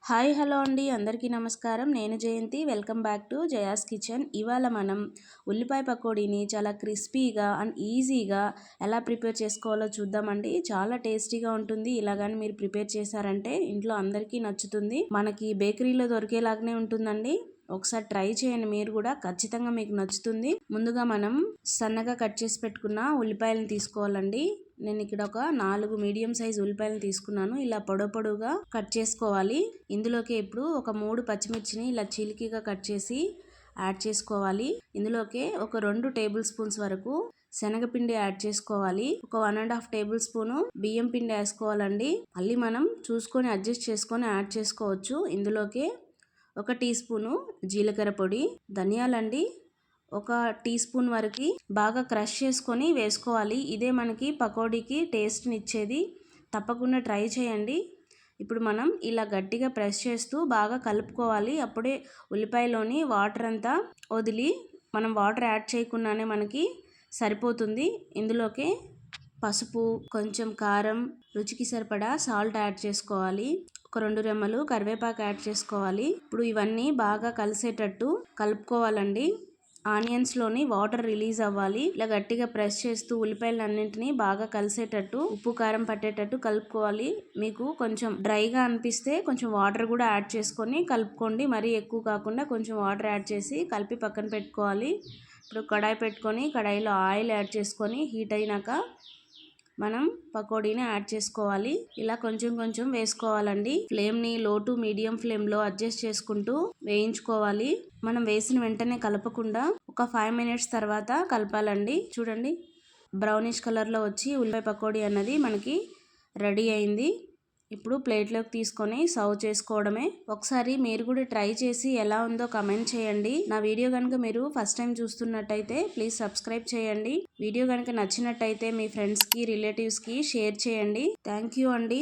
Hi hello అండి, అందరికీ నమస్కారం. నేను Jayanthi. Welcome back to Jaya's kitchen. ఇవాళ మనం ఉల్లిపాయ పకోడీని చాలా క్రిస్పీగా అండ్ ఈజీగా ఎలా ప్రిపేర్ చేసుకోవాలో చూద్దామండి. చాలా టేస్టీగా ఉంటుంది. ఇలాగని మీరు ప్రిపేర్ చేశారంటే ఇంట్లో అందరికీ నచ్చుతుంది. మనకి బేకరీలో దొరికేలాగానే ఉంటుందండి. ఒకసారి ట్రై చేయండి, మీరు కూడా ఖచ్చితంగా మీకు నచ్చుతుంది. ముందుగా మనం సన్నగా కట్ చేసి పెట్టుకున్న ఉల్లిపాయలను తీసుకోవాలండి. నేను ఇక్కడ ఒక 4 మీడియం సైజ్ ఉల్లిపాయలను తీసుకున్నాను. ఇలా పొడవుగా కట్ చేసుకోవాలి. ఇందులోకి ఇప్పుడు ఒక 3 పచ్చిమిర్చిని ఇలా చీలికగా కట్ చేసి యాడ్ చేసుకోవాలి. ఇందులోకి ఒక 2 టేబుల్ స్పూన్స్ వరకు శనగపిండి యాడ్ చేసుకోవాలి. ఒక 1.5 టేబుల్ స్పూన్ బియ్యం పిండి వేసుకోవాలండి. మళ్ళీ మనం చూసుకొని అడ్జస్ట్ చేసుకొని యాడ్ చేసుకోవచ్చు. ఇందులోకి ఒక టీ స్పూను జీలకర్ర పొడి, ధనియాలండి ఒక టీ స్పూన్ వరకు బాగా క్రష్ చేసుకొని వేసుకోవాలి. ఇదే మనకి పకోడీకి టేస్ట్ని ఇచ్చేది. తప్పకుండా ట్రై చేయండి. ఇప్పుడు మనం ఇలా గట్టిగా ప్రెస్ చేస్తూ బాగా కలుపుకోవాలి. అప్పుడే ఉల్లిపాయలోని వాటర్ అంతా వదిలి మనం వాటర్ యాడ్ చేయకుండానే మనకి సరిపోతుంది. ఇందులోకి పసుపు, కొంచెం కారం, రుచికి సరిపడా సాల్ట్ యాడ్ చేసుకోవాలి. ఒక 2 రెమ్మలు కరివేపాకు యాడ్ చేసుకోవాలి. ఇప్పుడు ఇవన్నీ బాగా కలిసేటట్టు కలుపుకోవాలండి. ఆనియన్స్లోని వాటర్ రిలీజ్ అవ్వాలి. ఇలా గట్టిగా ప్రెస్ చేస్తూ ఉల్లిపాయలన్నింటినీ బాగా కలిసేటట్టు ఉప్పు కారం పట్టేటట్టు కలుపుకోవాలి. మీకు కొంచెం డ్రైగా అనిపిస్తే కొంచెం వాటర్ కూడా యాడ్ చేసుకొని కలుపుకోండి. మరీ ఎక్కువ కాకుండా కొంచెం వాటర్ యాడ్ చేసి కలిపి పక్కన పెట్టుకోవాలి. ఇప్పుడు కడాయి పెట్టుకొని కడాయిలో ఆయిల్ యాడ్ చేసుకొని హీట్ అయినాక మనం పకోడీని యాడ్ చేసుకోవాలి. ఇలా కొంచెం వేసుకోవాలండి. ఫ్లేమ్ని లో టు మీడియం ఫ్లేమ్లో అడ్జస్ట్ చేసుకుంటూ వేయించుకోవాలి. మనం వేసిన వెంటనే కలపకుండా ఒక 5 మినిట్స్ తర్వాత కలపాలండి. చూడండి, బ్రౌనిష్ కలర్లో వచ్చి ఉల్లిపాయ పకోడీ అన్నది మనకి రెడీ అయింది. ఇప్పుడు ప్లేట్లోకి తీసుకొని సర్వ్ చేసుకోవడమే. ఒకసారి మీరు కూడా ట్రై చేసి ఎలా ఉందో కమెంట్ చేయండి. నా వీడియో కనుక మీరు ఫస్ట్ టైం చూస్తున్నట్టయితే ప్లీజ్ సబ్స్క్రైబ్ చేయండి. వీడియో కనుక నచ్చినట్టయితే మీ ఫ్రెండ్స్కి, రిలేటివ్స్కి షేర్ చేయండి. థ్యాంక్ యూ అండి.